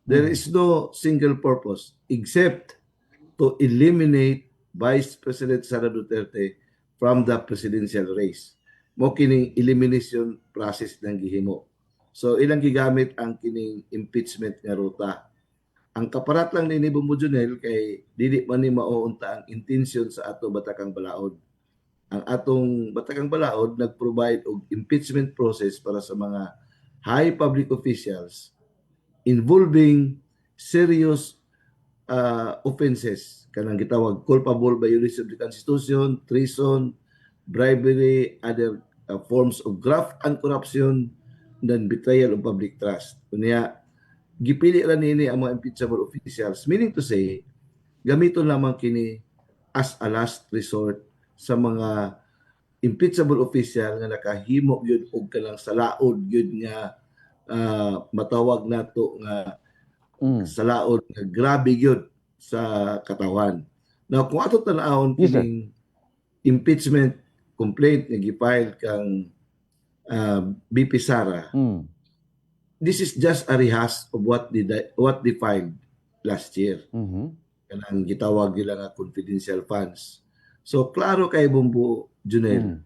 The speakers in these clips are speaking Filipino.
There is no single purpose except to eliminate Vice President Sara Duterte from the presidential race. Mo kining elimination process ng gihimo. So ilang gigamit ang kining impeachment nga ruta. Ang kaparat lang ni Bongbong Junel kay dili man ni mauunta ang intensyon sa ato Batakang Balaod. Ang atong Batakang Balaod nag-provide og impeachment process para sa mga high public officials involving serious offenses kanang gitawag culpable violation of the Constitution, treason, bribery, other forms of graft and corruption, and betrayal of public trust. Kunya, gipili ra nini ang mga impeachable officials, meaning to say, gamiton lamang kini as a last resort sa mga impeachable official nga nakahimo gyud og kanang salaod gyud nga matawag nato nga salaod nga grabe gyud sa katawan. Now kung ato tan-awon kining impeachment complaint nga gifile kang BP Sara, this is just a rehash of what they filed last year. Kanang gitawag nila nga confidential funds. So klaro kay Bongbong Junel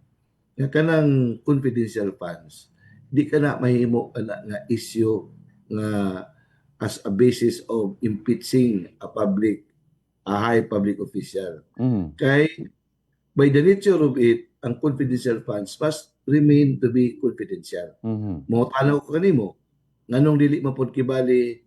nga kanang confidential funds di ka na mahimo nga issue nga as a basis of impeaching a high public official. Kay by the nature of it, ang confidential funds must remain to be confidential. Mo tanaw ko kanimo nganong dili mapod kibali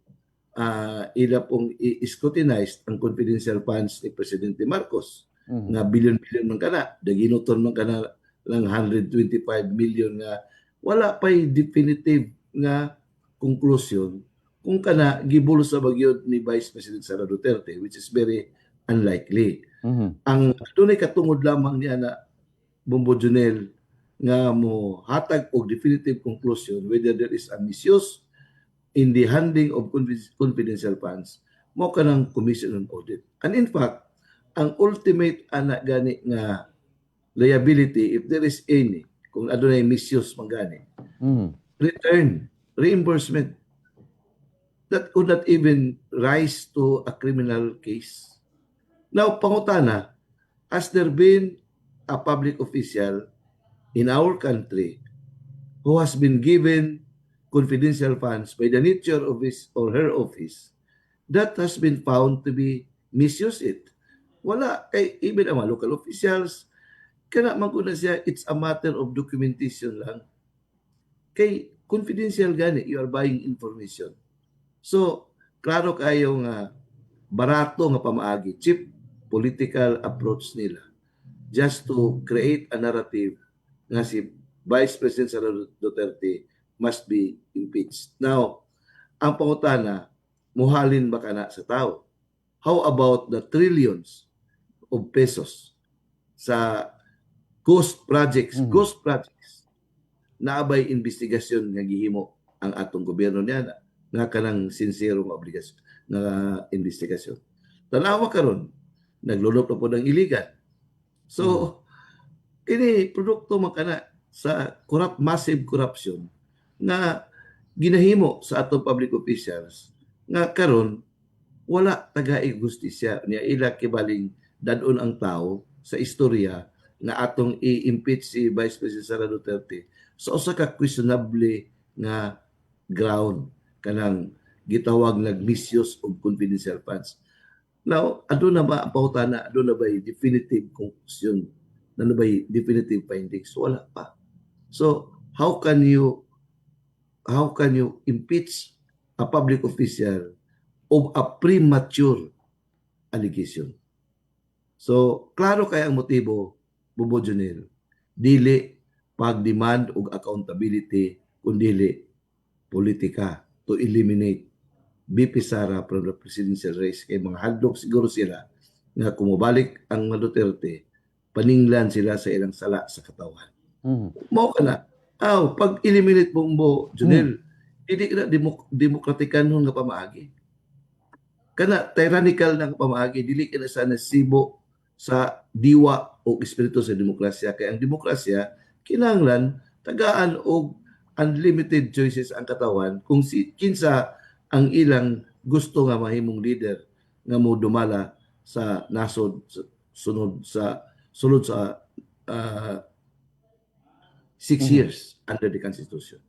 ila pong i-scrutinized ang confidential funds ni Presidente Marcos nga bilyon-bilyon man kana, daginuton man kana lang 125 million nga wala pa'y definitive nga conclusion kung kana gibulo sa bagyod ni Vice President Sara Duterte, which is very unlikely. Ang dunay katungod lamang niya na Bongbong Junel nga mo hatag og definitive conclusion whether there is a misuse in the handling of confidential funds mo kanang Commission on Audit. And in fact, ang ultimate anak gani nga liability, if there is any, kung adunay misuse man gani, return, reimbursement, that could not even rise to a criminal case. Now, pangutana, has there been a public official in our country who has been given confidential funds by the nature of his or her office that has been found to be misuse it? Wala. Kay even ang mga local officials, kana maguna siya, it's a matter of documentation lang. Kay confidential gani, you are buying information. So, klaro kayo nga barato nga pamaagi, cheap political approach nila just to create a narrative nga si Vice President Sara Duterte must be impeached. Now, ang pangutana, muhalin ba kana sa tao? How about the trillions of pesos sa ghost projects na abay investigasyon nga gihimo ang atong gobyerno niya nga kanang sincere nga obligasyon nga investigasyon. Tanawa karon naglulop na po ng iligan. So kini produkto man kana sa massive corruption nga ginahimo sa atong public officials nga karon wala tagaig justisya niya ila kibaling dadon ang tao sa istorya nga atong i-impeach si Vice President Sara Duterte sa usa ka questionable nga ground kanang gitawag misuse of confidential funds. Now, aduna ba ang pangutana, aduna ba definitive conclusion, ano ba definitive findings? Wala pa. So, how can you impeach a public official of a premature allegation? So, klaro kaya ang motibo, Bongbong Junel, dili pag-demand og accountability kundili politika to eliminate BP Sara from the presidential race. Kay mga hadlok siguro sila nga kumubalik ang Duterte, paninglan sila sa ilang sala sa katawan. Mao kana. Pag eliminate Bongbong Junel, dili ka na demokratikan nun nga pamaagi. Kana tyrannical na pamaagi, dili ka na sa nasibo sa diwa o espiritu sa demokrasya. Kaya ang demokrasya, kinahanglan tagaan og unlimited choices ang katawan kung kinsa ang ilang gusto nga mahimong leader nga mo dumala sa nasod sulod sa 6 Mhm. years under the Constitution.